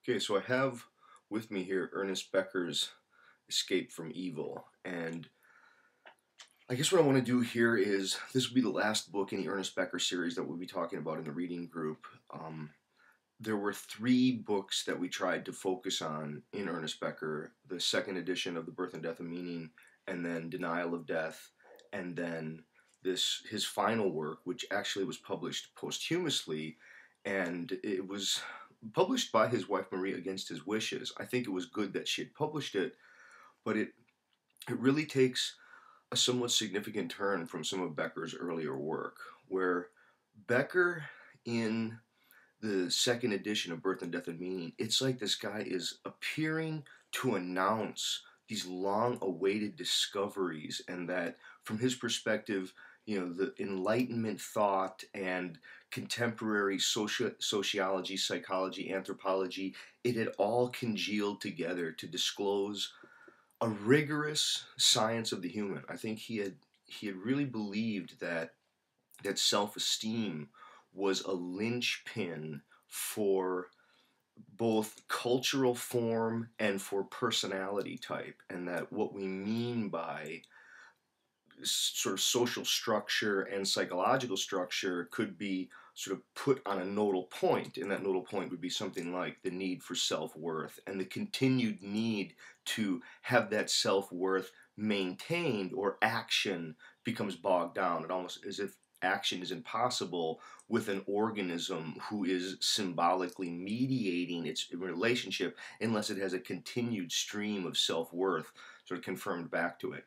Okay, so I have with me here Ernest Becker's Escape from Evil. And I guess what I want to do here is this will be the last book in the Ernest Becker series that we'll be talking about in the reading group. There were three books that we tried to focus on in Ernest Becker: the second edition of The Birth and Death of Meaning, and then Denial of Death, and then his final work, which actually was published posthumously, and it was published by his wife Marie against his wishes. I think it was good that she had published it, but it really takes a somewhat significant turn from some of Becker's earlier work, where Becker in the second edition of Birth and Death and Meaning, it's like this guy is appearing to announce these long-awaited discoveries, and that from his perspective, the Enlightenment thought and contemporary sociology, psychology, anthropology, it had all congealed together to disclose a rigorous science of the human. I think he had really believed that self-esteem was a linchpin for both cultural form and for personality type, and that what we mean by sort of social structure and psychological structure could be sort of put on a nodal point, and that nodal point would be something like the need for self-worth and the continued need to have that self-worth maintained, or action becomes bogged down. It almost as if action is impossible with an organism who is symbolically mediating its relationship unless it has a continued stream of self-worth sort of confirmed back to it.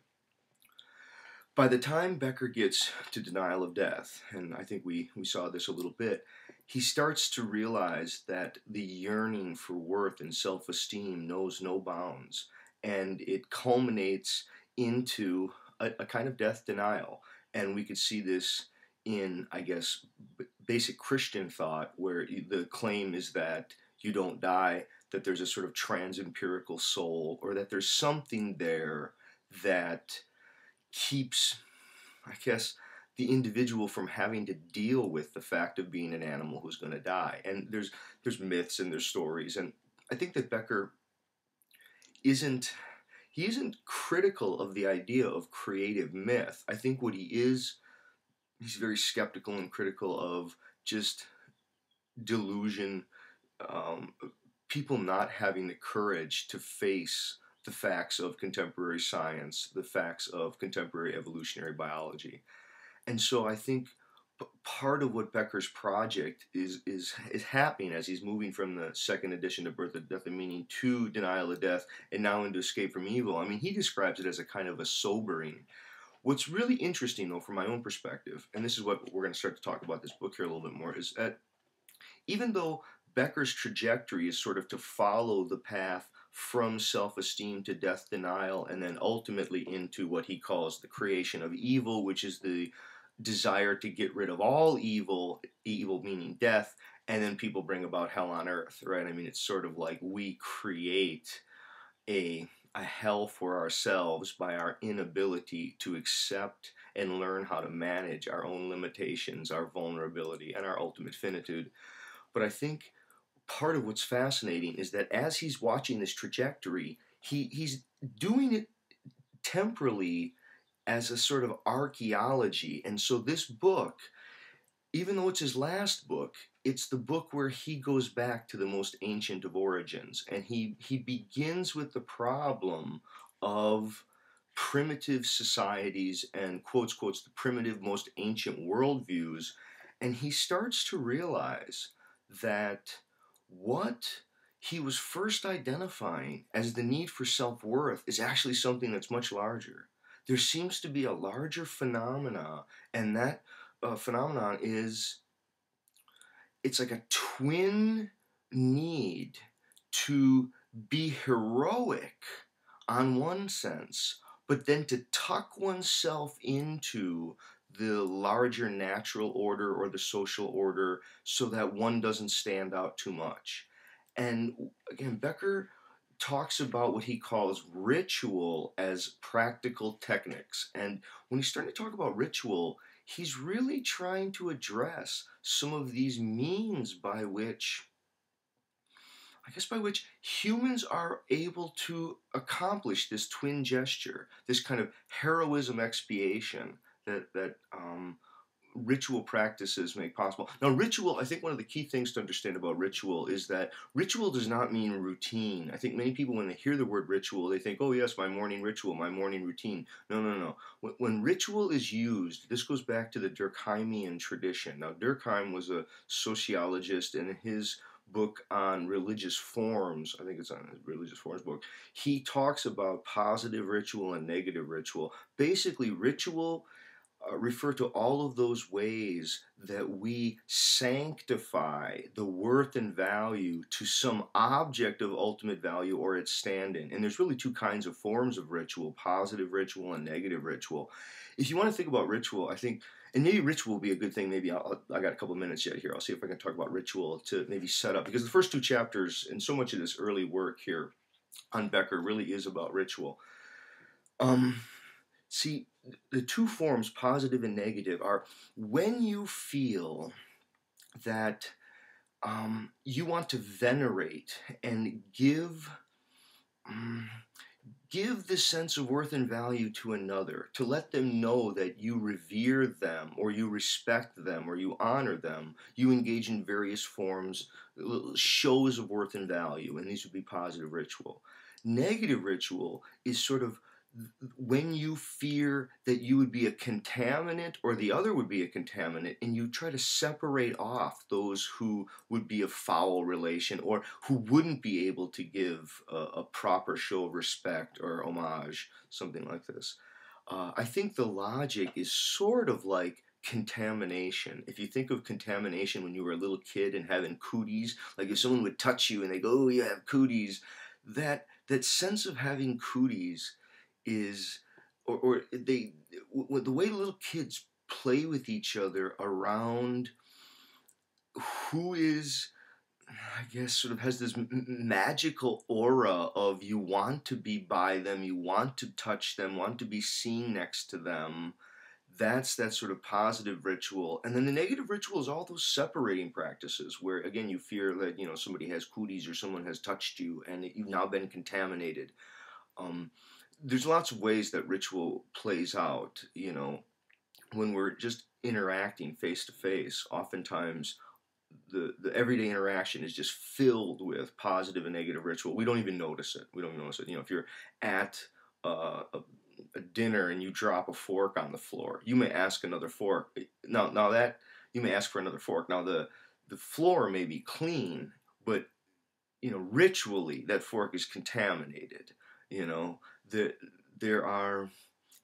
By the time Becker gets to Denial of Death, and I think we saw this a little bit, he starts to realize that the yearning for worth and self-esteem knows no bounds, and it culminates into a kind of death denial. And we could see this in, I guess, basic Christian thought, where the claim is that you don't die, that there's a sort of trans-empirical soul, or that there's something there that keeps, I guess, the individual from having to deal with the fact of being an animal who's going to die. And there's myths and there's stories, and I think that Becker isn't critical of the idea of creative myth. I think what he is, he's very skeptical and critical of just delusion, people not having the courage to face the facts of contemporary science, the facts of contemporary evolutionary biology. And so I think part of what Becker's project is happening as he's moving from the second edition of Birth and Death and Meaning to Denial of Death, and now into Escape from Evil. I mean, he describes it as a kind of a sobering. What's really interesting, though, from my own perspective, and this is what we're going to start to talk about this book here a little bit more, is that even though Becker's trajectory is sort of to follow the path from self-esteem to death denial, and then ultimately into what he calls the creation of evil, which is the desire to get rid of all evil, evil meaning death, and then people bring about hell on earth, right? I mean, it's sort of like we create a hell for ourselves by our inability to accept and learn how to manage our own limitations, our vulnerability, and our ultimate finitude. But I think part of what's fascinating is that as he's watching this trajectory, he's doing it temporally as a sort of archaeology. And so this book, even though it's his last book, it's the book where he goes back to the most ancient of origins. And he begins with the problem of primitive societies and quotes, the primitive, most ancient worldviews. And he starts to realize that what he was first identifying as the need for self-worth is actually something that's much larger. There seems to be a larger phenomena, and that phenomenon is, it's like a twin need to be heroic on one sense, but then to tuck oneself into the larger natural order or the social order so that one doesn't stand out too much. And again, Becker talks about what he calls ritual as practical techniques. And when he's starting to talk about ritual, he's really trying to address some of these means by which, I guess by which humans are able to accomplish this twin gesture, this kind of heroism expiation that ritual practices make possible. Now, ritual, I think one of the key things to understand about ritual is that ritual does not mean routine. I think many people, when they hear the word ritual, they think, oh, yes, my morning ritual, my morning routine. No, no, no. When ritual is used, this goes back to the Durkheimian tradition. Now, Durkheim was a sociologist, and in his book on religious forms, I think it's on his religious forms book, he talks about positive ritual and negative ritual. Basically, ritual refer to all of those ways that we sanctify the worth and value to some object of ultimate value or its stand-in. And there's really two kinds of forms of ritual, positive ritual and negative ritual. If you want to think about ritual, I think, and maybe ritual will be a good thing. Maybe I got a couple of minutes yet here. I'll see if I can talk about ritual to maybe set up, because the first two chapters and so much of this early work here on Becker really is about ritual. See, the two forms, positive and negative, are when you feel that you want to venerate and give this sense of worth and value to another, to let them know that you revere them or you respect them or you honor them. You engage in various forms, shows of worth and value, and these would be positive ritual. Negative ritual is sort of when you fear that you would be a contaminant or the other would be a contaminant, and you try to separate off those who would be a foul relation or who wouldn't be able to give a proper show of respect or homage, something like this. I think the logic is sort of like contamination. If you think of contamination when you were a little kid and having cooties, like if someone would touch you and they go, oh, you have cooties, that sense of having cooties is, or they, the way little kids play with each other around who is, I guess, sort of has this magical aura of you want to be by them, you want to touch them, want to be seen next to them. That's that sort of positive ritual. And then the negative ritual is all those separating practices where, again, you fear that, somebody has cooties or someone has touched you and you've now been contaminated. There's lots of ways that ritual plays out, when we're just interacting face to face. Oftentimes, the everyday interaction is just filled with positive and negative ritual. We don't even notice it. If you're at a dinner and you drop a fork on the floor, you may ask another fork. Now that you may ask for another fork. Now the floor may be clean, but ritually that fork is contaminated.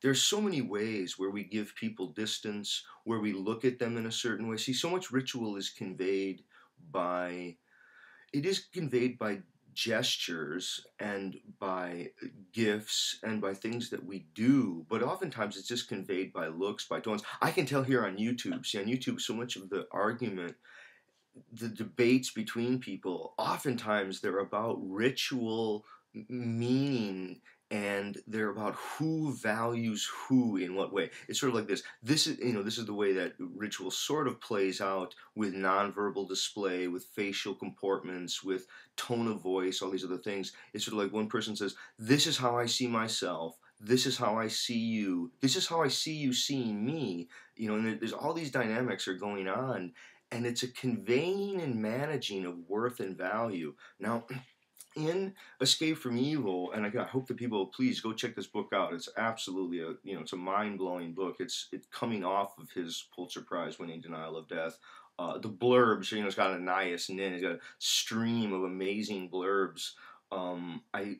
There's so many ways where we give people distance, where we look at them in a certain way. See, so much ritual is conveyed by gestures and by gifts and by things that we do, but oftentimes it's just conveyed by looks, by tones. I can tell here on YouTube, see on YouTube, so much of the argument, the debates between people, oftentimes they're about ritual meaning, and they're about who values who in what way. It's sort of like this. This is the way that ritual sort of plays out with nonverbal display, with facial comportments, with tone of voice, all these other things. It's sort of like one person says, "This is how I see myself. This is how I see you. This is how I see you seeing me." And there's all these dynamics are going on, and it's a conveying and managing of worth and value. Now, in Escape from Evil, and I hope that people please go check this book out. It's absolutely it's a mind-blowing book. It's coming off of his Pulitzer Prize winning Denial of Death. The blurbs, it's got Anais Nin, it's got a stream of amazing blurbs. I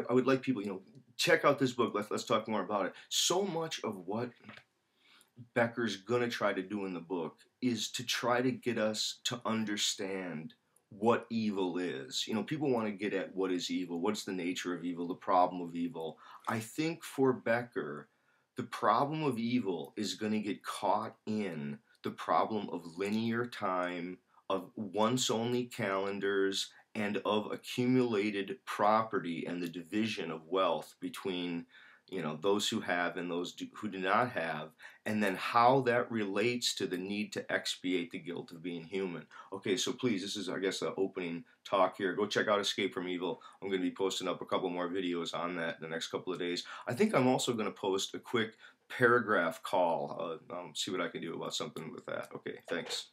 would like people, check out this book. Let's talk more about it. So much of what Becker's gonna try to do in the book is to try to get us to understand what evil is. People want to get at what is evil, what's the nature of evil, the problem of evil. I think for Becker, the problem of evil is going to get caught in the problem of linear time, of once-only calendars, and of accumulated property and the division of wealth between you know, those who have and those who do not have, and then how that relates to the need to expiate the guilt of being human. Okay, so please, this is, I guess, the opening talk here. Go check out Escape from Evil. I'm going to be posting up a couple more videos on that in the next couple of days. I think I'm also going to post a quick paragraph call. See what I can do about something with that. Okay, thanks.